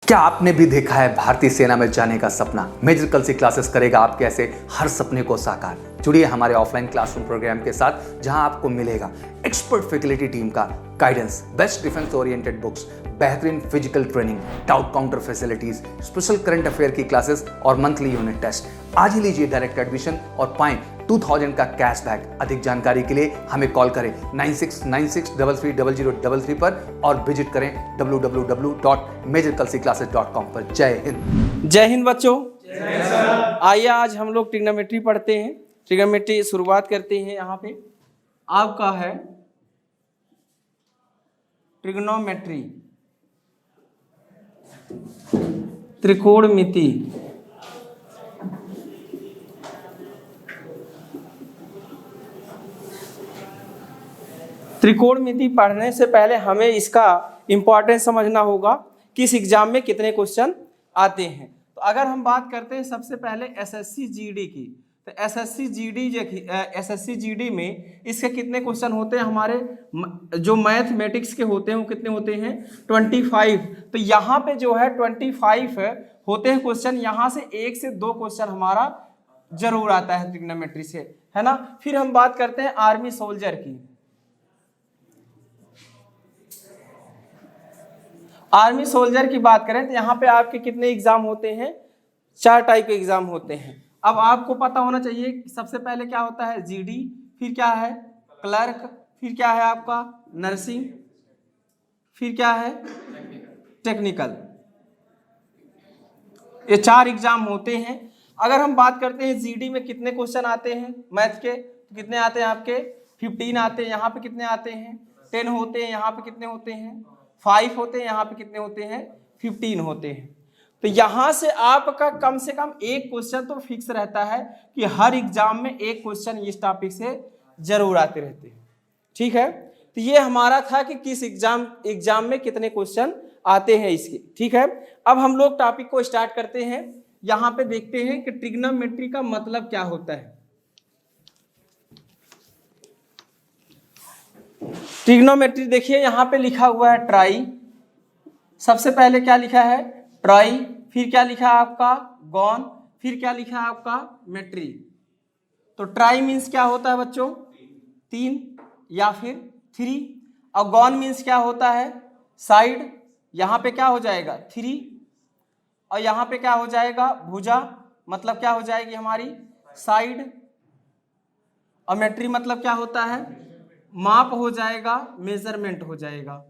क्या आपने भी देखा है भारतीय सेना में जाने का सपना? मेजर कलसी क्लासेस करेगा आपके ऐसे हर सपने को साकार। जुड़िए हमारे ऑफलाइन क्लासरूम प्रोग्राम के साथ, जहां आपको मिलेगा एक्सपर्ट फैकल्टी टीम का guidance, best defence oriented books, बेहतरीन physical training, doubt counter facilities, special current affair की क्लासेस और मंथली यूनिट टेस्ट। आज ही लीजिए डायरेक्ट एडमिशन और पाएं 2000 का कैशबैक। अधिक जानकारी के लिए हमें कॉल करें 9696330033 पर और विजिट करें www.majorkalsiclasses.com पर। जय हिंद। जय हिंद बच्चों। आइए आज हम लोग ट्रिग्नोमेट्री पढ़ते हैं। ट्रिग्नोमेट्री शुरुआत करते हैं। यहाँ पे आपका है ट्रिग्नोमेट्री, त्रिकोणमिति। त्रिकोणमिति पढ़ने से पहले हमें इसका इंपॉर्टेंस समझना होगा, किस एग्जाम में कितने क्वेश्चन आते हैं। तो अगर हम बात करते हैं सबसे पहले एसएससी जीडी की, तो एसएससी जीडी में इसके कितने क्वेश्चन होते हैं? हमारे जो मैथमेटिक्स के होते हैं वो कितने होते हैं? 25। तो यहाँ पे जो है 25 होते हैं क्वेश्चन। यहाँ से 1 से 2 क्वेश्चन हमारा जरूर आता है ट्रिग्नोमेट्री से, है ना। फिर हम बात करते हैं आर्मी सोल्जर की। आर्मी सोल्जर की बात करें तो यहाँ पे आपके कितने एग्जाम होते हैं? 4 टाइप के एग्जाम होते हैं। अब आपको पता होना चाहिए कि सबसे पहले क्या होता है? जीडी, फिर क्या है? क्लर्क, फिर क्या है आपका? नर्सिंग, फिर क्या है? टेक्निकल। ये 4 एग्जाम होते हैं। अगर हम बात करते हैं जीडी में कितने क्वेश्चन आते हैं मैथ के, तो कितने आते हैं आपके? 15 आते हैं। यहाँ पे कितने आते हैं? 10 होते हैं। यहाँ पे कितने होते हैं? 5 होते हैं। यहाँ पे कितने होते हैं? 15 होते हैं। तो यहाँ से आपका कम से कम एक क्वेश्चन तो फिक्स रहता है कि हर एग्जाम में एक क्वेश्चन इस टॉपिक से जरूर आते रहते हैं। ठीक है, तो ये हमारा था कि किस एग्जाम में कितने क्वेश्चन आते हैं इसके। ठीक है, अब हम लोग टॉपिक को स्टार्ट करते हैं। यहाँ पे देखते हैं कि ट्रिग्नोमेट्री का मतलब क्या होता है। ट्रिग्नोमेट्री देखिए यहाँ पे लिखा हुआ है ट्राई। सबसे पहले क्या लिखा है? ट्राई। फिर क्या लिखा है आपका? गॉन। फिर क्या लिखा है आपका? मेट्री। तो ट्राई मीन्स क्या होता है बच्चों? 3 या फिर 3। और गॉन मीन्स क्या होता है? साइड। यहाँ पे क्या हो जाएगा? 3। और यहाँ पे क्या हो जाएगा? भुजा, मतलब क्या हो जाएगी हमारी? साइड। और मेट्री मतलब क्या होता है? माप हो जाएगा, मेजरमेंट हो जाएगा।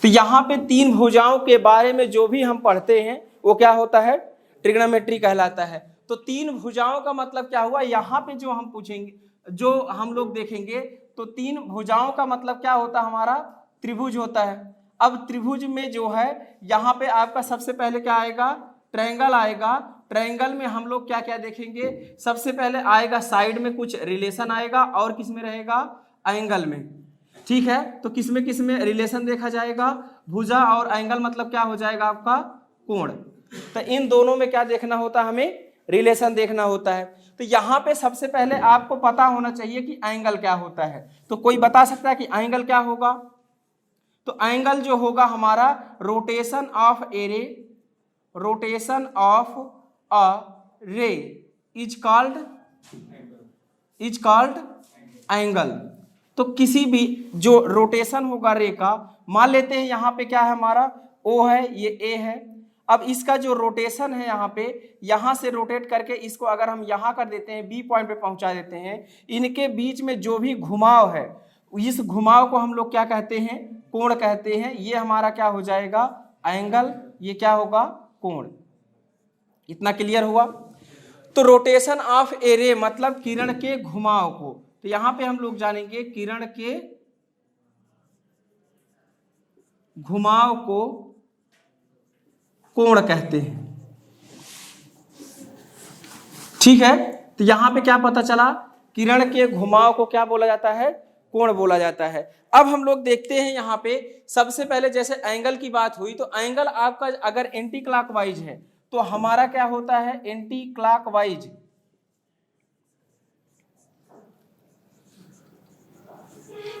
तो यहाँ पे 3 भुजाओं के बारे में जो भी हम पढ़ते हैं वो क्या होता है? ट्रिग्नोमेट्री कहलाता है। तो 3 भुजाओं का मतलब क्या हुआ? यहाँ पे जो हम पूछेंगे, जो हम लोग देखेंगे, तो 3 भुजाओं का मतलब क्या होता है? हमारा त्रिभुज होता है। अब त्रिभुज में जो है यहाँ पे आपका सबसे पहले क्या आएगा? ट्रायंगल आएगा। ट्रायंगल में हम लोग क्या क्या देखेंगे? सबसे पहले आएगा साइड में कुछ रिलेशन आएगा, और किस में रहेगा? एंगल में। ठीक है, तो किस में रिलेशन देखा जाएगा? भुजा और एंगल मतलब क्या हो जाएगा आपका? कोण। तो इन दोनों में क्या देखना होता है? हमें रिलेशन देखना होता है। तो यहाँ पे सबसे पहले आपको पता होना चाहिए कि एंगल क्या होता है। तो कोई बता सकता है कि एंगल क्या होगा? तो एंगल जो होगा हमारा, रोटेशन ऑफ ए रे, रोटेशन ऑफ अ रे इज कॉल्ड एंगल। तो किसी भी जो रोटेशन होगा रे का, मान लेते हैं यहाँ पे क्या है हमारा? ओ है, ये ए है। अब इसका जो रोटेशन है यहाँ पे, यहाँ से रोटेट करके इसको अगर हम यहाँ कर देते हैं, बी पॉइंट पे पहुंचा देते हैं, इनके बीच में जो भी घुमाव है, इस घुमाव को हम लोग क्या कहते हैं? कोण कहते हैं। ये हमारा क्या हो जाएगा? एंगल। ये क्या होगा? कोण। इतना क्लियर हुआ? तो रोटेशन ऑफ ए रे मतलब किरण के घुमाव को। तो यहां पे हम लोग जानेंगे किरण के घुमाव को कोण कहते हैं। ठीक है, तो यहां पे क्या पता चला? किरण के घुमाव को क्या बोला जाता है? कोण बोला जाता है। अब हम लोग देखते हैं यहाँ पे सबसे पहले, जैसे एंगल की बात हुई, तो एंगल आपका अगर एंटी क्लॉकवाइज है तो हमारा क्या होता है? Anti clockwise.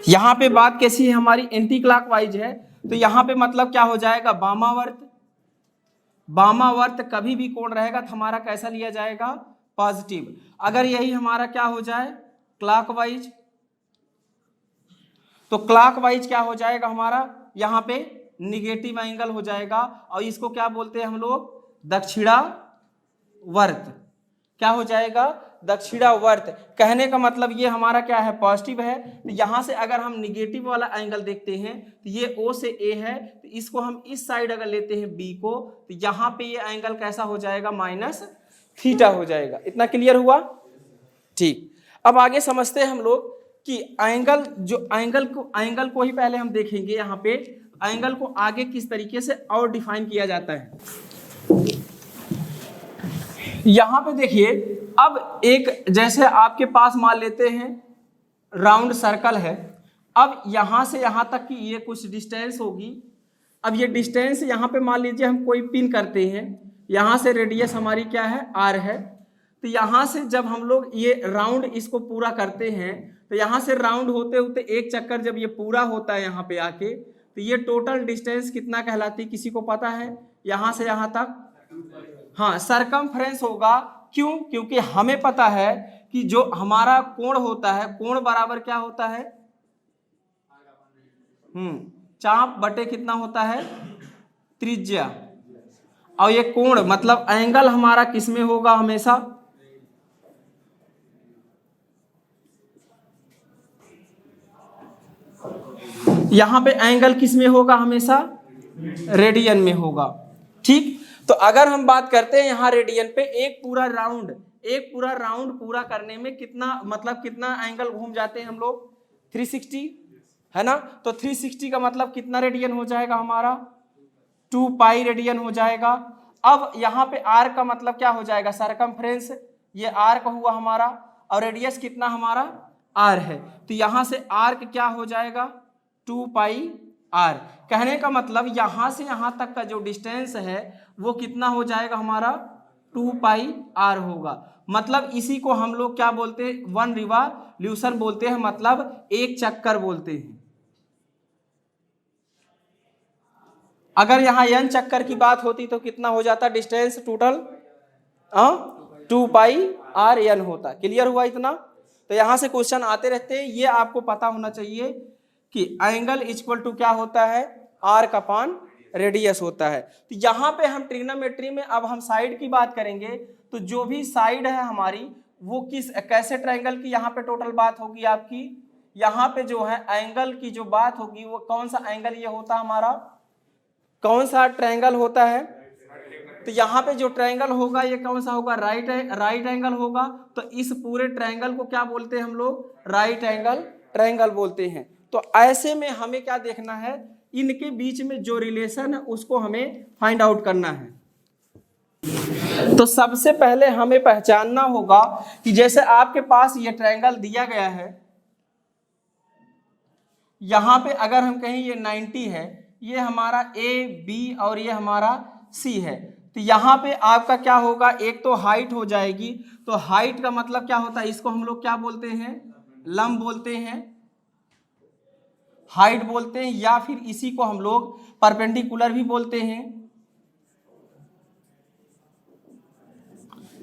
यहाँ पे बात कैसी है हमारी, एंटी क्लॉकवाइज है, तो यहाँ पे मतलब क्या हो जाएगा, वामावर्त। वामावर्त कभी भी कोण रहेगा तो हमारा कैसा लिया जाएगा, पॉजिटिव। अगर यही हमारा क्या हो जाए, क्लॉकवाइज, तो क्लॉकवाइज क्या हो जाएगा हमारा, यहाँ पे निगेटिव एंगल हो जाएगा, और इसको क्या बोलते हैं हम लोग, दक्षिणावर्त। क्या हो जाएगा, दक्षिणावर्त। कहने का मतलब ये हमारा क्या है, पॉजिटिव है। तो यहाँ से अगर हम निगेटिव वाला एंगल देखते हैं तो ये O से A है, तो इसको हम इस साइड अगर लेते हैं B को, तो यहाँ पे ये एंगल कैसा हो जाएगा, -θ हो जाएगा। इतना क्लियर हुआ, ठीक। अब आगे समझते हैं हम लोग कि एंगल, जो एंगल को ही पहले हम देखेंगे। यहाँ पे एंगल को आगे किस तरीके से और डिफाइन किया जाता है। यहाँ पे देखिए, अब एक जैसे आपके पास मान लेते हैं राउंड सर्कल है। अब यहाँ से यहाँ तक की ये कुछ डिस्टेंस होगी। अब ये डिस्टेंस यहाँ पे मान लीजिए हम कोई पिन करते हैं, यहाँ से रेडियस हमारी क्या है, r है। तो यहाँ से जब हम लोग ये राउंड इसको पूरा करते हैं, तो यहाँ से राउंड होते होते एक चक्कर जब ये पूरा होता है यहाँ पे आके, तो ये टोटल डिस्टेंस कितना कहलाती है, किसी को पता है, यहाँ से यहाँ तक, हाँ, सरकमफ्रेंस होगा। क्यों, क्योंकि हमें पता है कि जो हमारा कोण होता है, कोण बराबर क्या होता है, चाप बटे कितना होता है, त्रिज्या। और ये कोण मतलब एंगल हमारा किसमें होगा हमेशा, यहां पे एंगल किसमें होगा हमेशा, रेडियन में होगा। ठीक, तो अगर हम बात करते हैं यहाँ रेडियन पे, एक पूरा राउंड पूरा करने में कितना, मतलब कितना एंगल घूम जाते हैं हम लोग, 360 है ना। तो 360 का मतलब कितना रेडियन हो जाएगा हमारा, 2 पाई रेडियन हो जाएगा। अब यहाँ पे आर का मतलब क्या हो जाएगा, सरकमफ्रेंस, ये आर का हुआ हमारा, और रेडियस कितना हमारा आर है, तो यहाँ से आर्क क्या हो जाएगा, 2 पाई आर। कहने का मतलब यहाँ से यहाँ तक का जो डिस्टेंस है वो कितना हो जाएगा हमारा, 2 पाई आर होगा। मतलब इसी को हम लोग क्या बोलते हैं, 1 रिवॉल्यूशन बोलते हैं, मतलब एक चक्कर बोलते हैं। अगर यहाँ n चक्कर की बात होती तो कितना हो जाता distance total, 2 pi r n होता। क्लियर हुआ इतना। तो यहाँ से क्वेश्चन आते रहते हैं, ये आपको पता होना चाहिए कि एंगल इक्वल टू क्या होता है, आर्क अपान रेडियस होता है। तो यहाँ पे हम ट्रिग्नोमेट्री में अब हम साइड की बात करेंगे, तो जो भी साइड है हमारी वो किस कैसे ट्रायंगल की यहाँ पे टोटल बात होगी आपकी, यहाँ पे जो है एंगल की जो बात होगी वो कौन सा एंगल ये होता हमारा, कौन सा ट्रायंगल होता है। तो यहाँ पे जो ट्रायंगल होगा ये कौन सा होगा, राइट एंगल होगा। तो इस पूरे ट्रायंगल को क्या बोलते हैं हम लोग, राइट एंगल ट्रायंगल बोलते हैं। तो ऐसे में हमें क्या देखना है, इनके बीच में जो रिलेशन है उसको हमें फाइंड आउट करना है। तो सबसे पहले हमें पहचानना होगा कि जैसे आपके पास ये ट्रायंगल दिया गया है, यहां पे अगर हम कहें ये 90 है, ये हमारा A B और ये हमारा C है। तो यहाँ पे आपका क्या होगा, एक तो हाइट हो जाएगी। तो हाइट का मतलब क्या होता है, इसको हम लोग क्या बोलते हैं, लंब बोलते हैं, हाइट बोलते हैं, या फिर इसी को हम लोग परपेंडिकुलर भी बोलते हैं।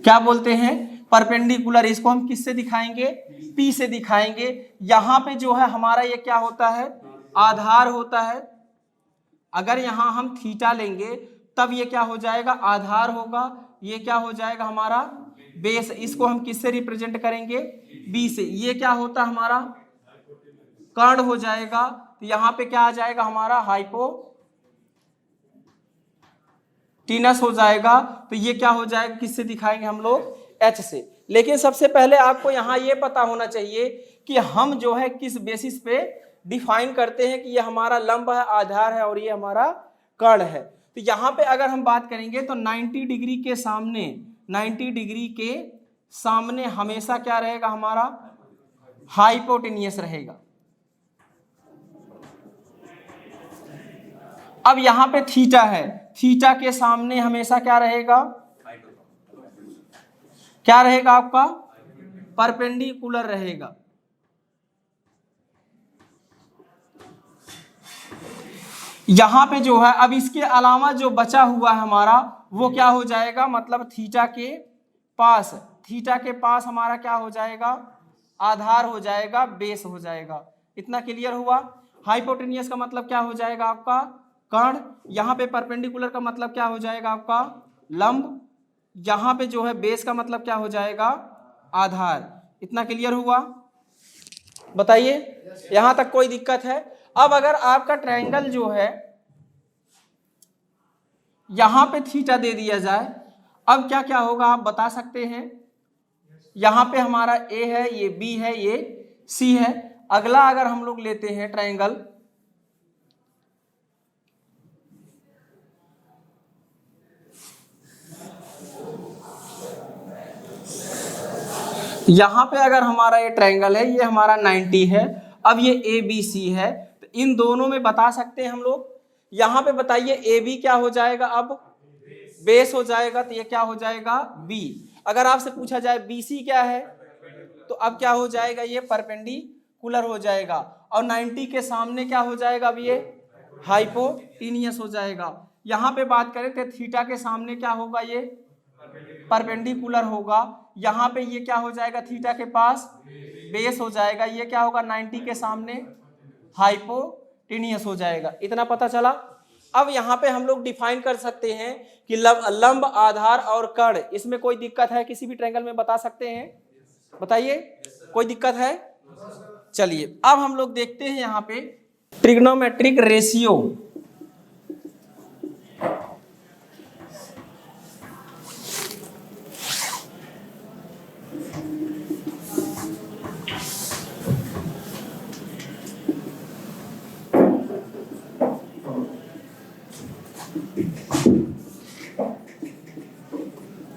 क्या बोलते हैं, परपेंडिकुलर। इसको हम किससे दिखाएंगे, P से दिखाएंगे। यहां पे जो है हमारा ये क्या होता है, आधार होता है। अगर यहां हम थीटा लेंगे तब ये क्या हो जाएगा, आधार होगा। ये क्या हो जाएगा हमारा बेस। इसको हम किससे रिप्रेजेंट करेंगे, B से। ये क्या होता है हमारा कर्ण हो जाएगा। तो यहाँ पे क्या आ जाएगा हमारा हाइपोटेनस हो जाएगा। तो ये क्या हो जाएगा, किससे दिखाएंगे हम लोग, H से। लेकिन सबसे पहले आपको यहाँ ये पता होना चाहिए कि हम जो है किस बेसिस पे डिफाइन करते हैं कि ये हमारा लंब है, आधार है और ये हमारा कर्ण है। तो यहाँ पे अगर हम बात करेंगे तो 90 डिग्री के सामने हमेशा क्या रहेगा हमारा, हाइपोटेनियस रहेगा। अब यहाँ पे थीटा है, थीटा के सामने हमेशा क्या रहेगा, क्या रहेगा आपका, परपेंडिकुलर रहेगा। यहाँ पे जो है अब इसके अलावा जो बचा हुआ है हमारा वो क्या हो जाएगा, मतलब थीटा के पास हमारा क्या हो जाएगा, आधार हो जाएगा, बेस हो जाएगा। इतना क्लियर हुआ। हाइपोटेनियस का मतलब क्या हो जाएगा आपका कर्ण, यहाँ पे परपेंडिकुलर का मतलब क्या हो जाएगा आपका लंब, यहाँ पे जो है बेस का मतलब क्या हो जाएगा आधार। इतना क्लियर हुआ, बताइए यहां तक कोई दिक्कत है। अब अगर आपका ट्रायंगल जो है यहां पे थीटा दे दिया जाए, अब क्या क्या होगा आप बता सकते हैं। यहां पे हमारा ए है, ये बी है, ये सी है। अगला अगर हम लोग लेते हैं ट्रायंगल, यहां पे अगर हमारा ये ट्रायंगल है, ये हमारा 90 है, अब ये ए बी सी है, तो इन दोनों में बता सकते हैं हम लोग। यहां पे बताइए ए बी क्या हो जाएगा, अब बेस हो जाएगा, तो ये क्या हो जाएगा बी। अगर आपसे पूछा जाए बी सी क्या है, तो अब क्या हो जाएगा, ये परपेंडिकुलर हो जाएगा, और 90 के सामने क्या हो जाएगा, अब ये हाइपोटेनियस हो जाएगा। यहां पे बात करें तो थीटा के सामने क्या होगा, ये परपेंडिकुलर होगा। यहाँ पे ये क्या हो जाएगा, थीटा के पास बेस हो जाएगा, ये क्या होगा 90 के सामने हाइपोटेनियस हो जाएगा। इतना पता चला। अब यहाँ पे हम लोग डिफाइन कर सकते हैं कि लंब, आधार और कर्ण, इसमें कोई दिक्कत है, किसी भी ट्रायंगल में बता सकते हैं, बताइए कोई दिक्कत है। चलिए अब हम लोग देखते हैं यहाँ पे ट्रिग्नोमेट्रिक रेशियो।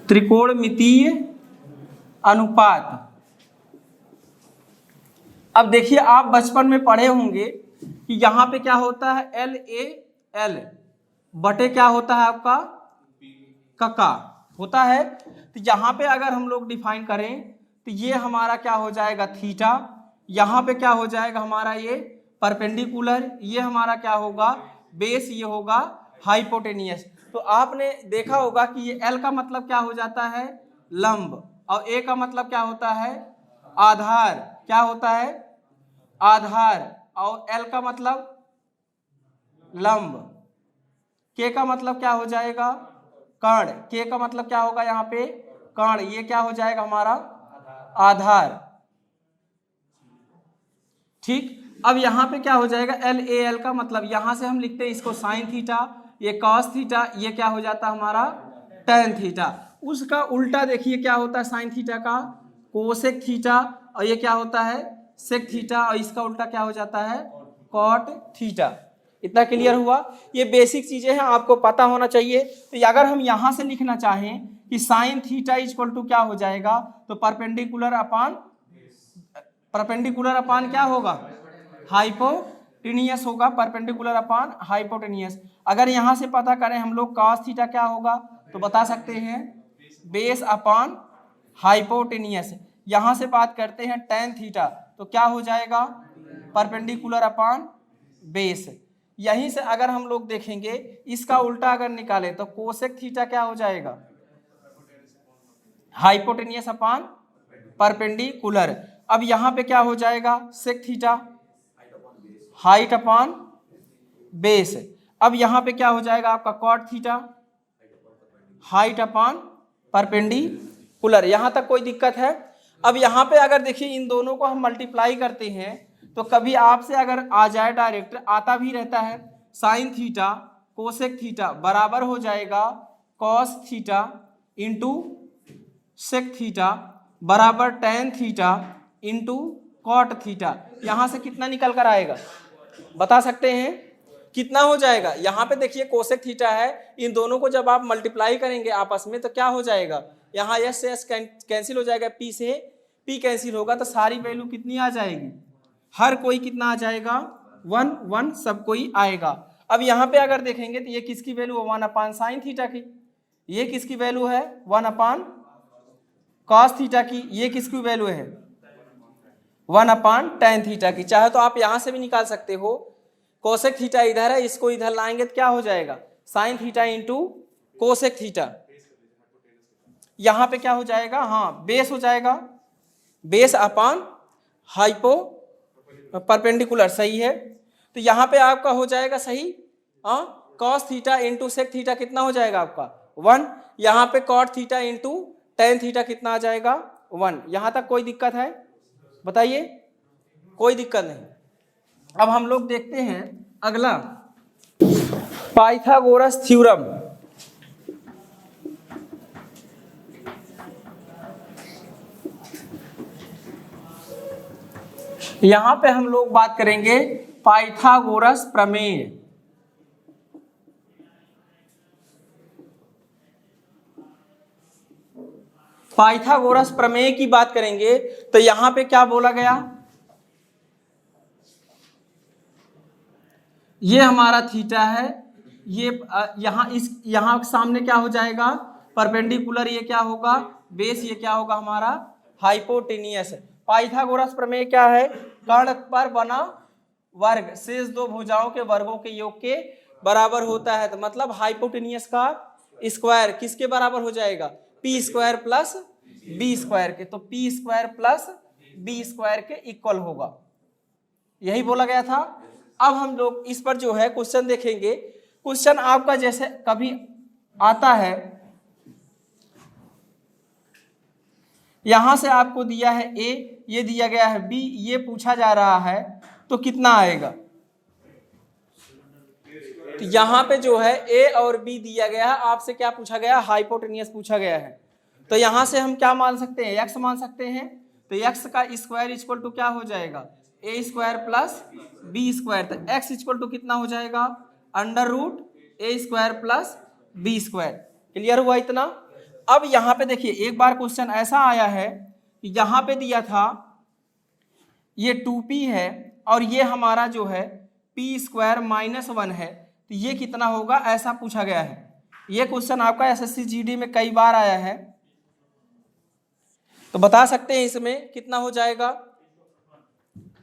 त्रिकोणमितीय अनुपात। अब देखिए आप बचपन में पढ़े होंगे कि यहां पे क्या होता है, एल ए एल बटे क्या होता है आपका कका होता है। तो यहां पे अगर हम लोग डिफाइन करें तो ये हमारा क्या हो जाएगा थीटा, यहां पे क्या हो जाएगा हमारा ये परपेंडिकुलर, ये हमारा क्या होगा बेस, ये होगा हाइपोटेनियस। तो आपने देखा होगा कि ये एल का मतलब क्या हो जाता है लंब, और ए का मतलब क्या होता है आधार, क्या होता है आधार, और एल का मतलब लंब, के का मतलब क्या हो जाएगा कर्ण, के का मतलब क्या होगा यहाँ पे कर्ण, ये क्या हो जाएगा हमारा आधार। ठीक, अब यहाँ पे क्या हो जाएगा एल ए एल का मतलब, यहां से हम लिखते हैं इसको साइन थीटा, ये कॉस थीटा, ये क्या हो जाता है हमारा टेन थीटा। उसका उल्टा देखिए क्या होता है साइन थीटा का कोसेक थीटा, और ये क्या होता है सेक थीटा, और इसका उल्टा क्या हो जाता है कॉट थीटा। इतना क्लियर हुआ। ये बेसिक चीजें हैं, आपको पता होना चाहिए। तो अगर हम यहां से लिखना चाहें कि साइन थीटा इक्वल टू क्या हो जाएगा, तो परपेंडिकुलर अपान क्या होगा हाइपोटेनियस होगा, परपेंडिकुलर अपान हाइपोटेनियस। अगर यहां से पता करें हम लोग कॉस थीटा क्या होगा, तो बता सकते हैं बेस अपान हाइपोटेनियस। यहां से बात करते हैं टेन थीटा, तो क्या हो जाएगा परपेंडिकुलर अपान बेस। यहीं से अगर हम लोग देखेंगे इसका उल्टा अगर निकाले तो कोसेक थीटा क्या हो जाएगा हाइपोटेनियस अपान परपेंडिकुलर। अब यहां पे क्या हो जाएगा sec theta height upon base. अब यहां पे क्या हो जाएगा आपका cot theta height upon perpendicular. यहां तक कोई दिक्कत है। अब यहां पे अगर देखिए इन दोनों को हम मल्टीप्लाई करते हैं तो कभी आपसे अगर आ जाए डायरेक्ट, आता भी रहता है, साइन थीटा कोसेक थीटा बराबर हो जाएगा cos theta into sec theta बराबर tan theta into cot theta. यहां से कितना निकल कर आएगा बता सकते हैं कितना हो जाएगा। यहां पे देखिए कोसेक थीटा है, इन दोनों को जब आप मल्टीप्लाई करेंगे आपस में तो क्या हो जाएगा, यहाँ एस से एस कैंसिल हो जाएगा, पी से पी कैंसिल होगा, तो सारी वैल्यू कितनी आ जाएगी, हर कोई कितना आ जाएगा 1 1 सब कोई आएगा। अब यहाँ पे अगर देखेंगे तो ये किसकी वैल्यू है 1 अपान साइन थीटा की, ये किसकी वैल्यू है 1 अपान कॉस थीटा की, ये किसकी वैल्यू है 1 अपान टेन थीटा की। चाहे तो आप यहाँ से भी निकाल सकते हो कोसेक थीटा इधर है, इसको इधर लाएंगे तो क्या हो जाएगा, sign theta into cosec theta. यहां पे क्या हो जाएगा, हाँ बेस हो जाएगा, बेस अपॉन हाइपो परपेंडिकुलर, सही है। तो यहाँ पे आपका हो जाएगा सही, हाँ cos theta into sec theta कितना हो जाएगा आपका 1, यहाँ पे cot theta into tan theta कितना आ जाएगा 1। यहाँ तक कोई दिक्कत है बताइए, कोई दिक्कत नहीं। अब हम लोग देखते हैं अगला पाइथागोरस थ्योरम। यहां पे हम लोग बात करेंगे पाइथागोरस प्रमेय। पाइथागोरस प्रमेय की बात करेंगे तो यहां पे क्या बोला गया, ये हमारा थीटा है, ये यहां सामने क्या हो जाएगा परपेंडिकुलर, ये क्या होगा बेस, ये क्या होगा हमारा हाइपोटेनियस। पाइथागोरस प्रमेय क्या है, कर्ण पर बना वर्ग शेष दो भुजाओं के वर्गों के योग के बराबर होता है। तो मतलब हाइपोटेनियस का स्क्वायर किसके बराबर हो जाएगा, p square plus b square के। तो p square plus b square के इक्वल होगा, यही बोला गया था। अब हम लोग इस पर जो है क्वेश्चन देखेंगे। क्वेश्चन आपका जैसे कभी आता है, यहां से आपको दिया है ए, ये दिया गया है बी, ये पूछा जा रहा है तो कितना आएगा। तो यहां पे जो है ए और बी दिया गया है, आपसे क्या पूछा गया, हाइपोटेनियस पूछा गया है। तो यहां से हम क्या मान सकते हैं, एक्स मान सकते हैं। तो एक्स का स्क्वायर इक्वल टू क्या हो जाएगा, a square plus b square. तो एक्स इक्वल टू कितना हो जाएगा, under root a square plus b square. Clear हुआ इतना। अब यहाँ पे देखिए एक बार क्वेश्चन ऐसा आया है कि यहाँ पे दिया था ये 2p है और ये हमारा जो है p स्क्वायर माइनस 1 है, तो ये कितना होगा ऐसा पूछा गया है। ये क्वेश्चन आपका एसएससी जीडी में कई बार आया है, तो बता सकते हैं इसमें कितना हो जाएगा।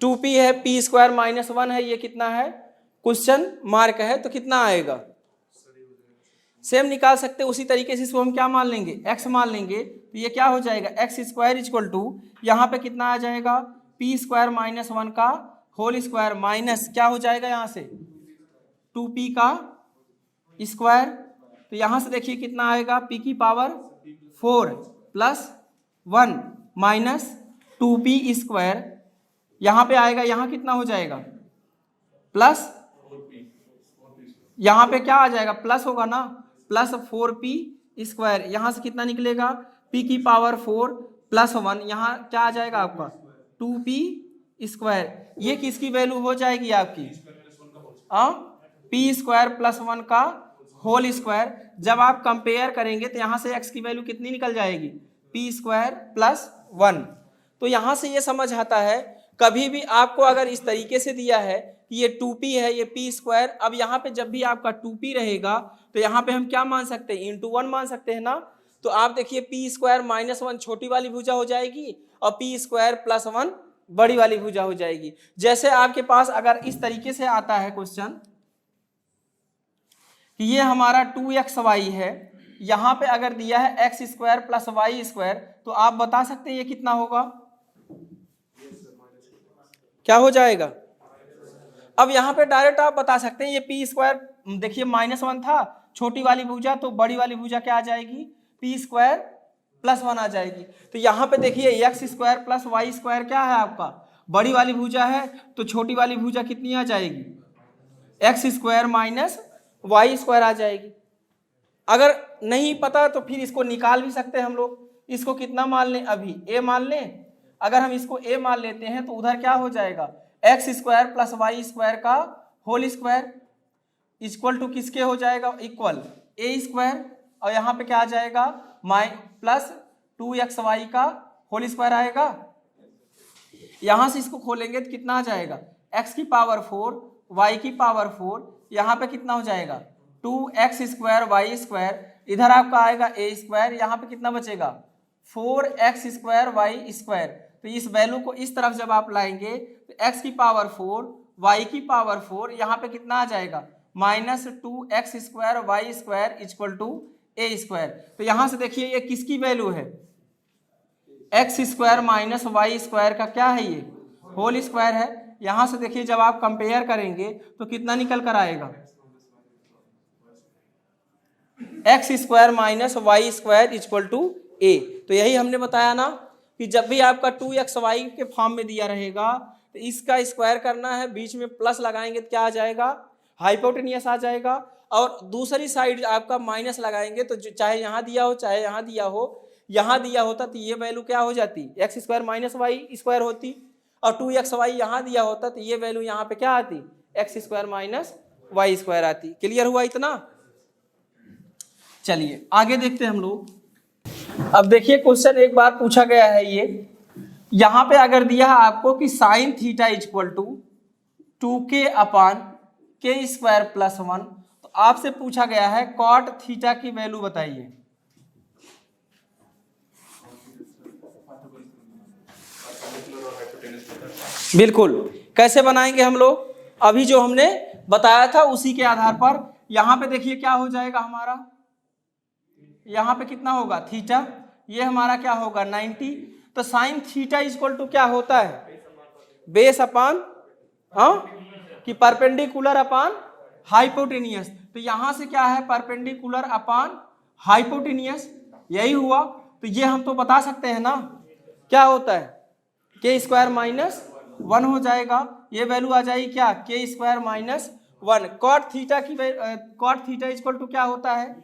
2p है, p स्क्वायर माइनस 1 है, ये कितना है क्वेश्चन मार्क है, तो कितना आएगा सेम निकाल सकते हैं। उसी तरीके से इसको हम क्या मान लेंगे, x मान लेंगे। तो ये क्या हो जाएगा, एक्स स्क्वायर इक्वल टू यहाँ पे कितना आ जाएगा, पी स्क्वायर माइनस 1 का होल स्क्वायर माइनस क्या हो जाएगा यहाँ से 2p का स्क्वायर। तो यहाँ से देखिए कितना आएगा, p की power 4 plus 1 minus 2p square, यहाँ पे आएगा, यहाँ कितना हो जाएगा प्लस, यहाँ पे क्या आ जाएगा प्लस होगा ना, प्लस 4p स्क्वायर, यहाँ से कितना निकलेगा p की पावर 4 प्लस 1, यहाँ क्या आ जाएगा आपका 2p स्क्वायर। ये किसकी वैल्यू हो जाएगी आपकी, p स्क्वायर प्लस 1 का होल स्क्वायर। जब आप कंपेयर करेंगे तो यहाँ से x की वैल्यू कितनी निकल जाएगी, p स्क्वायर प्लस 1। तो यहाँ से ये समझ आता है, कभी भी आपको अगर इस तरीके से दिया है कि ये 2p है, ये p स्क्वायर, अब यहाँ पे जब भी आपका 2p रहेगा तो यहाँ पे हम क्या मान सकते हैं, इंटू 1 मान सकते हैं ना। तो आप देखिए p स्क्वायर माइनस 1 छोटी वाली भुजा हो जाएगी और p स्क्वायर प्लस 1 बड़ी वाली भुजा हो जाएगी। जैसे आपके पास अगर इस तरीके से आता है क्वेश्चन कि ये हमारा 2xy है, यहाँ पे अगर दिया है x square plus y square, तो आप बता सकते हैं ये कितना होगा, क्या हो जाएगा। अब यहाँ पे डायरेक्ट आप बता सकते हैं ये पी स्क्वायर, देखिए माइनस 1 था, छोटी वाली भुजा, तो बड़ी वाली भुजा क्या आ जाएगी, पी स्क्वायर प्लस 1 आ जाएगी। तो यहाँ पे देखिए x square plus y square क्या है आपका, बड़ी वाली भुजा है, तो छोटी वाली भुजा कितनी आ जाएगी, x square minus y square आ जाएगी। अगर नहीं पता तो फिर इसको निकाल भी सकते हैं हम लोग। इसको कितना मान लें, अभी ए मान लें। अगर हम इसको ए मान लेते हैं तो उधर क्या हो जाएगा, x square plus y square का होल स्क्वायर इक्वल टू किसके हो जाएगा, इक्वल ए स्क्वायर, और यहाँ पे क्या आ जाएगा प्लस 2xy का होल स्क्वायर आएगा। यहाँ से इसको खोलेंगे तो कितना आ जाएगा, x की पावर 4 y की पावर 4, यहाँ पे कितना हो जाएगा 2x स्क्वायर वाई स्क्वायर, इधर आपका आएगा ए स्क्वायर, यहाँ पे कितना बचेगा 4x स्क्वायर वाई स्क्वायर। तो इस वैल्यू को इस तरफ जब आप लाएंगे तो x की पावर 4 y की पावर 4, यहाँ पे कितना आ जाएगा -2x² y² equal to a²। तो यहाँ से देखिए ये किसकी वैल्यू है, x² माइनस y² का क्या है, ये होल स्क्वायर है। यहाँ से देखिए जब आप कंपेयर करेंगे तो कितना निकल कर आएगा, x² minus y² equal to a। तो यही हमने बताया ना कि जब भी आपका 2xy के फॉर्म में दिया रहेगा तो इसका स्क्वायर करना है, बीच में प्लस लगाएंगे तो क्या आ जाएगा, हाइपोटेनियस आ जाएगा। और दूसरी साइड आपका माइनस लगाएंगे तो चाहे यहाँ दिया हो चाहे यहाँ दिया हो, यहाँ दिया होता तो ये वैल्यू क्या हो जाती, x² माइनस y² होती, और 2xy यहाँ दिया होता तो ये वैल्यू यहाँ पे क्या आती, x² माइनस y² आती। क्लियर हुआ इतना? चलिए आगे देखते हैं हम लोग। अब देखिए क्वेश्चन एक बार पूछा गया है, ये यहाँ पे अगर दिया है आपको कि sine theta equal to 2k/k² plus 1, तो आपसे पूछा गया है कॉट थीटा की वैल्यू बताइए। बिल्कुल, कैसे बनाएंगे हम लोग, अभी जो हमने बताया था उसी के आधार पर। यहाँ पे देखिए क्या हो जाएगा हमारा, यहाँ पे कितना होगा थीटा, ये हमारा क्या होगा 90। तो साइन थीटा इक्वल टू क्या होता है, बेस अपान कि परपेंडिकुलर अपान हाइपोटेनियस। तो यहाँ से क्या है, परपेंडिकुलर अपान हाइपोटेनियस, यही हुआ। तो ये हम तो बता सकते हैं ना क्या होता है, k² माइनस 1 हो जाएगा, ये वैल्यू आ जाएगी क्या, k² माइनस 1। कॉट थीटा की कॉट थीटा इक्वल टू क्या होता है,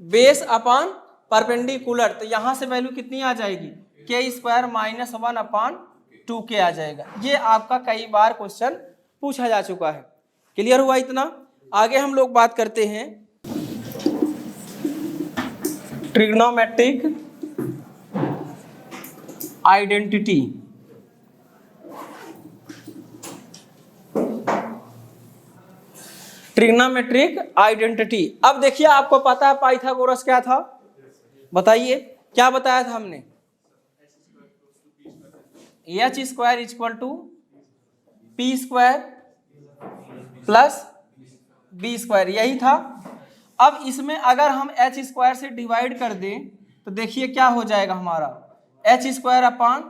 बेस अपान परपेंडिकुलर। तो यहाँ से वैल्यू कितनी आ जाएगी, k² माइनस 1 अपान 2k आ जाएगा। ये आपका कई बार क्वेश्चन पूछा जा चुका है। क्लियर हुआ इतना? आगे हम लोग बात करते हैं ट्रिग्नोमेट्रिक आइडेंटिटी। Trigonometric identity. अब देखिए आपको पता है पाइथागोरस क्या था, बताइए क्या बताया था हमने, h² equal to p² plus b², यही था। अब इसमें अगर हम h² से डिवाइड कर दें तो देखिए क्या हो जाएगा हमारा, h² upon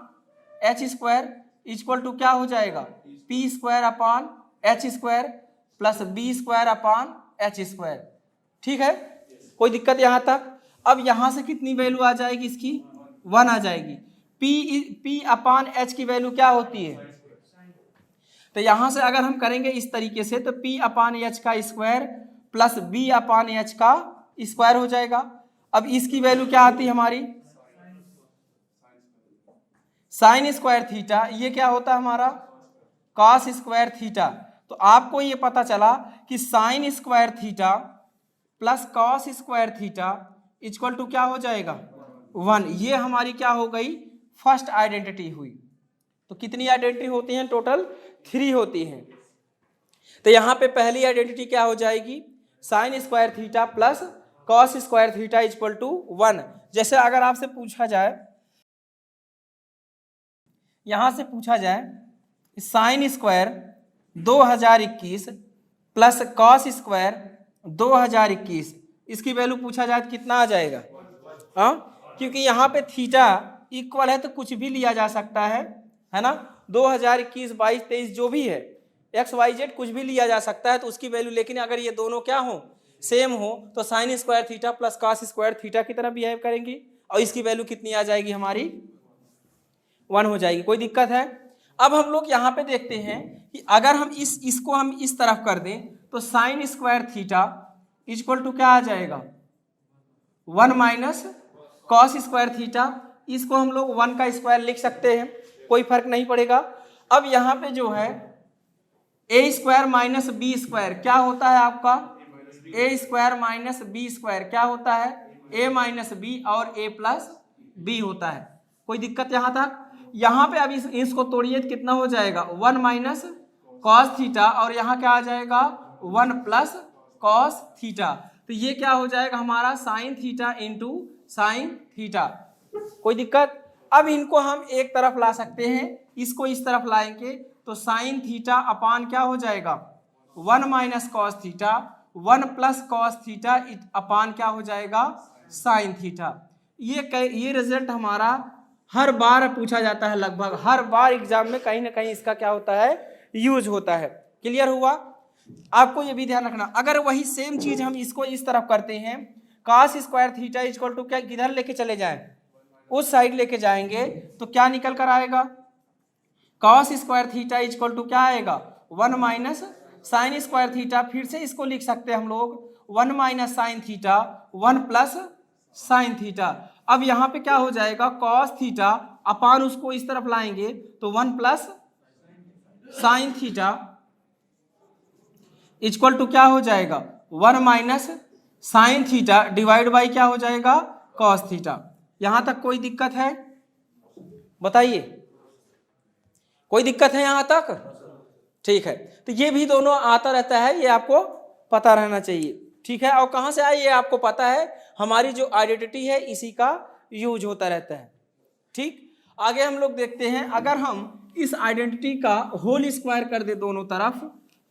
h² equal to क्या हो जाएगा, p² अपान h² प्लस b² अपान h²। ठीक है, कोई दिक्कत यहाँ तक? अब यहाँ से कितनी वैल्यू आ जाएगी इसकी, 1 आ जाएगी। p अपान h की वैल्यू क्या होती है, तो यहाँ से अगर हम करेंगे इस तरीके से तो p अपान h का स्क्वायर प्लस b अपान h का स्क्वायर हो जाएगा। अब इसकी वैल्यू क्या आती है हमारी, साइन स्क्वायर थीटा, ये क्या होता है हमारा कॉस स्क्वायर थीटा। तो आपको ये पता चला कि sine square theta plus cos square theta equal to क्या हो जाएगा 1। ये हमारी क्या हो गई, फर्स्ट आइडेंटिटी हुई। तो कितनी आइडेंटिटी होती हैं, टोटल 3 होती हैं। तो यहाँ पे पहली आइडेंटिटी क्या हो जाएगी, sine square theta plus cos square theta equal to 1। जैसे अगर आपसे पूछा जाए, यहाँ से पूछा जाए sine square 2021 plus cos square 2021, इसकी वैल्यू पूछा जाए तो कितना आ जाएगा, क्योंकि यहाँ पे थीटा इक्वल है तो कुछ भी लिया जा सकता है ना, 2021 22 23 जो भी है XYZ कुछ भी लिया जा सकता है तो उसकी वैल्यू। लेकिन अगर ये दोनों क्या हो, सेम हो, तो sine square theta plus cos square theta की तरह बिहेव करेंगी और इसकी वैल्यू कितनी आ जाएगी हमारी 1 हो जाएगी। कोई दिक्कत है? अब हम लोग यहाँ पे देखते हैं कि अगर हम इसको हम इस तरफ कर दें तो sine square theta equal to क्या आ जाएगा 1 माइनस कॉस स्क्वायर थीटा। इसको हम लोग 1 का स्क्वायर लिख सकते हैं, कोई फर्क नहीं पड़ेगा। अब यहाँ पे जो है a² माइनस b² क्या होता है आपका, a² माइनस b² क्या होता है, a माइनस b और a प्लस b होता है। कोई दिक्कत यहाँ तक? यहाँ पे अब इसको तोड़िए तो कितना हो जाएगा 1 माइनस कॉस थीटा और यहाँ क्या आ जाएगा 1 प्लस कॉस थीटा। तो ये क्या हो जाएगा हमारा sign theta into sine theta. कोई दिक्कत? अब इनको हम एक तरफ ला सकते हैं, इसको इस तरफ लाएंगे तो साइन थीटा अपान क्या हो जाएगा 1 minus cos theta, 1 plus cos theta upon क्या हो जाएगा साइन थीटा। ये रिजल्ट हमारा हर बार पूछा जाता है, लगभग हर बार एग्जाम में कहीं ना कहीं इसका क्या होता है यूज होता है। क्लियर हुआ? आपको ये भी ध्यान रखना, अगर वही सेम चीज हम इसको इस तरफ करते हैं cos square theta equal to क्या, किधर लेके चले जाएं उस साइड लेके जाएंगे तो क्या निकल कर आएगा cos square theta equal to क्या आएगा 1 माइनस साइन स्क्वायर थीटा। फिर से इसको लिख सकते हैं हम लोग 1 minus sine theta 1 plus sine theta. अब यहाँ पे क्या हो जाएगा cos थीटा अपान उसको इस तरफ लाएंगे तो 1 plus sine theta equal to क्या हो जाएगा 1 minus sine theta divide by क्या हो जाएगा cos थीटा। यहां तक कोई दिक्कत है? बताइए, कोई दिक्कत है यहां तक? ठीक है, तो ये भी दोनों आता रहता है, ये आपको पता रहना चाहिए। ठीक है, और कहां से आए ये आपको पता है, हमारी जो आइडेंटिटी है इसी का यूज होता रहता है। ठीक, आगे हम लोग देखते हैं, अगर हम इस आइडेंटिटी का होल स्क्वायर कर दे दोनों तरफ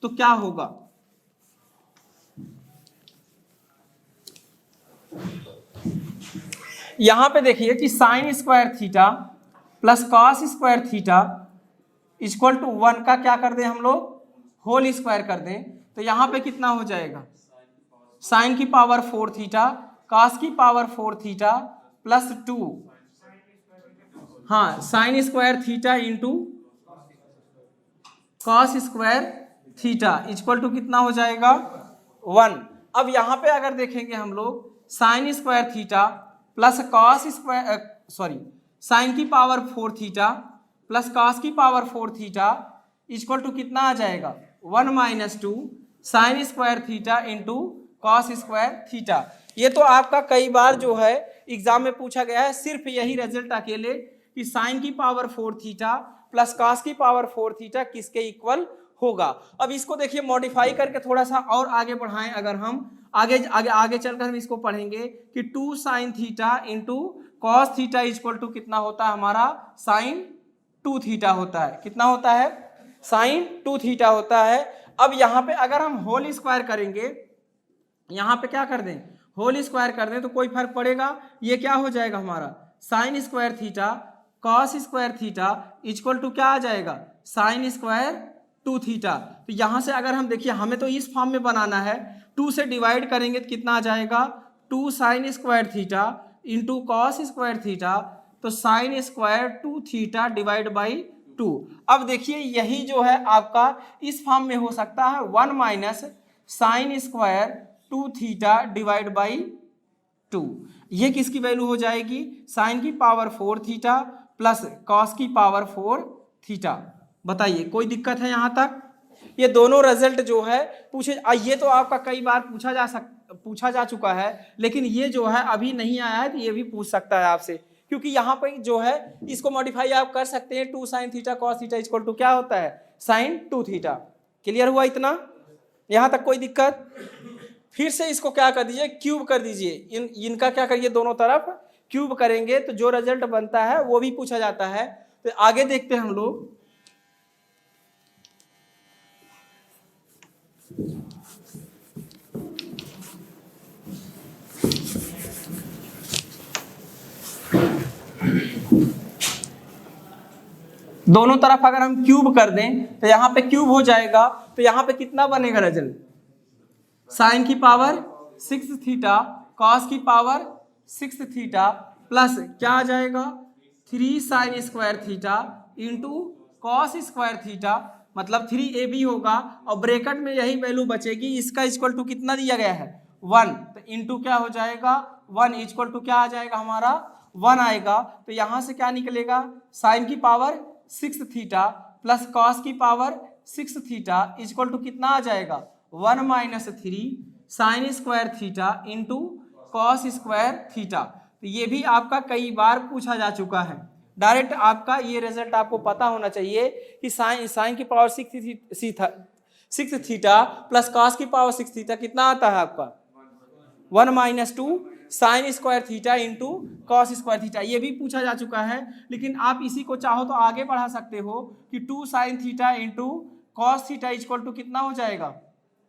तो क्या होगा। यहां पे देखिए कि sine square theta plus cos square theta equal to 1 का क्या कर दें हम लोग होल स्क्वायर कर दें तो यहां पे कितना हो जाएगा साइन की पावर 4 थीटा कॉस की पावर 4 थीटा प्लस 2, हाँ sine square theta into cos square theta equal to कितना हो जाएगा 1। अब यहां पे अगर देखेंगे हम लोग sign square theta plus cos square sine की पावर 4 थीटा प्लस कॉस की पावर 4 थीटा इक्वल टू कितना आ जाएगा 1 minus 2 sine square theta into cos square theta. ये तो आपका कई बार जो है एग्जाम में पूछा गया है, सिर्फ यही रिजल्ट अकेले कि साइन की पावर 4 थीटा प्लस कॉस की पावर 4 थीटा किसके इक्वल होगा। अब इसको देखिए मॉडिफाई करके थोड़ा सा और आगे बढ़ाएं, अगर हम आगे चलकर हम इसको पढ़ेंगे कि 2 sine theta into cos theta equal to कितना होता है हमारा साइन 2 थीटा होता है। कितना होता है साइन 2 थीटा होता है। अब यहाँ पे अगर हम होल स्क्वायर करेंगे, यहाँ पे क्या कर दें होल स्क्वायर कर दें तो कोई फर्क पड़ेगा, ये क्या हो जाएगा हमारा sine square theta cos square theta equal to क्या आ जाएगा साइन स्क्वायर 2 थीटा। तो यहाँ से अगर हम देखिए हमें तो इस फॉर्म में बनाना है, 2 से डिवाइड करेंगे तो कितना आ जाएगा 2 sine square theta into cos square theta, तो sine square 2 theta divide by 2। अब देखिए यही जो है आपका इस फॉर्म में हो सकता है 1 minus sign square 2 theta divide by 2। ये किसकी वैल्यू हो जाएगी साइन की पावर 4 थीटा प्लस कॉस की पावर 4 थीटा। बताइए कोई दिक्कत है यहाँ तक? ये दोनों रिजल्ट जो है ये तो आपका कई बार पूछा जा चुका है, लेकिन ये जो है अभी नहीं आया है तो ये भी पूछ सकता है आपसे, क्योंकि यहाँ पे जो है इसको मॉडिफाई आप कर सकते हैं 2 sine theta cos theta equal to क्या होता है साइन 2 थीटा। क्लियर हुआ इतना? यहाँ तक कोई दिक्कत? फिर से इसको क्या कर दीजिए क्यूब कर दीजिए, इनका क्या करिए दोनों तरफ क्यूब करेंगे तो जो रिजल्ट बनता है वो भी पूछा जाता है। तो आगे देखते हैं हम लोग, दोनों तरफ अगर हम क्यूब कर दें तो यहाँ पे क्यूब हो जाएगा, तो यहाँ पे कितना बनेगा रिजल्ट साइन की पावर 6 थीटा कॉस की पावर 6 थीटा प्लस क्या आ जाएगा 3 sign square theta into cos square theta, मतलब 3ab होगा और ब्रैकेट में यही वैल्यू बचेगी, इसका इक्वल टू कितना दिया गया है 1, तो इंटू क्या हो जाएगा 1 इक्वल टू क्या आ जाएगा हमारा 1 आएगा। तो यहाँ से क्या निकलेगा साइन की पावर 6 थीटा प्लस कॉस की पावर 6 थीटा इक्वल टू कितना आ जाएगा 1 minus 3 sign square theta into cos square theta. तो ये भी आपका कई बार पूछा जा चुका है। डायरेक्ट आपका ये रिजल्ट आपको पता होना चाहिए कि साइन की पावर 6 थीटा प्लस कॉस की पावर 6 थीटा कितना आता है आपका 1 minus 2 sine square theta into cos square theta, ये भी पूछा जा चुका है। लेकिन आप इसी को चाहो तो आगे बढ़ा सकते हो कि 2 sine theta into cos theta equal to कितना हो जाएगा,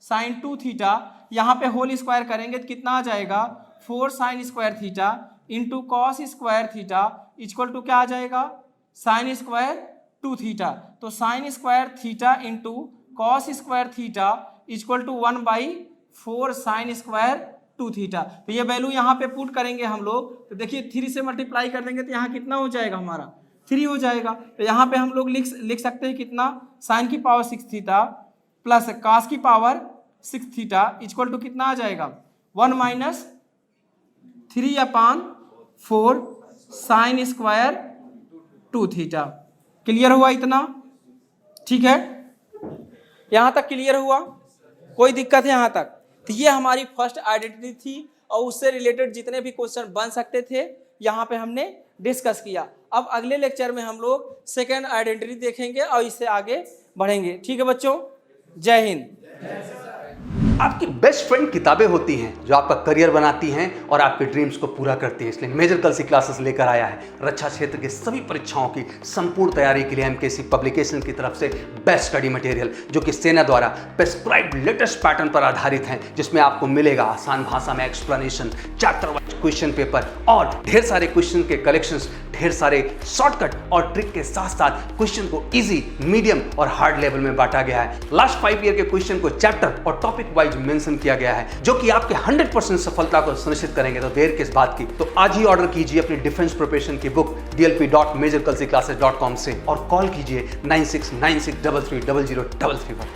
साइन 2 थीटा, यहाँ पे होल स्क्वायर करेंगे तो कितना आ जाएगा, 4 sine square theta into cos square theta equal to क्या आ जाएगा, साइन स्क्वायर 2 थीटा। तो sine square theta into cos square theta equal to 1/4 sine square 2 theta. तो ये वैल्यू यहाँ पे पुट करेंगे हम लोग, तो देखिए 3 से मल्टीप्लाई कर देंगे तो यहाँ कितना हो जाएगा, हमारा 3 हो जाएगा। तो यहाँ पे हम लोग लिख सकते हैं कितना, साइन की पावर 6 थीटा प्लस कॉस की पावर 6 थीटा इक्वल टू कितना आ जाएगा, 1 - 3/4 साइन स्क्वायर 2 थीटा। क्लियर हुआ इतना? ठीक है, यहाँ तक क्लियर हुआ, कोई दिक्कत है यहाँ तक? तो ये हमारी फर्स्ट आइडेंटिटी थी और उससे रिलेटेड जितने भी क्वेश्चन बन सकते थे यहाँ पे हमने डिस्कस किया। अब अगले लेक्चर में हम लोग सेकेंड आइडेंटिटी देखेंगे और इससे आगे बढ़ेंगे। ठीक है बच्चों, जय हिंद। आपकी बेस्ट फ्रेंड किताबें होती हैं जो आपका करियर बनाती हैं और आपके ड्रीम्स को पूरा करती हैं। इसलिए मेजर कल्सी क्लासेस लेकर आया है रक्षा क्षेत्र के सभी परीक्षाओं की संपूर्ण तैयारी के लिए एमकेसी पब्लिकेशन की तरफ से बेस्ट स्टडी मटेरियल, जो कि सेना द्वारा प्रेस्क्राइब्ड लेटेस्ट पैटर्न पर आधारित हैं, जिसमें आपको मिलेगा आसान भाषा में explanation, chapter wise question paper और ढेर सारे क्वेश्चन के कलेक्शंस, ढेर सारे शॉर्टकट और ट्रिक के साथ साथ क्वेश्चन को इजी, मीडियम और हार्ड लेवल में बांटा गया है। लास्ट 5 ईयर के क्वेश्चन को चैप्टर और टॉपिक वाइज मेंशन किया गया है, जो कि आपके 100% सफलता को सुनिश्चित करेंगे। तो देर किस बात की, तो आज ही ऑर्डर कीजिए अपनी डिफेंस प्रिपरेशन की बुक dlp.majorkalsiclasses.com से और कॉल कीजिए 9696330033 पर।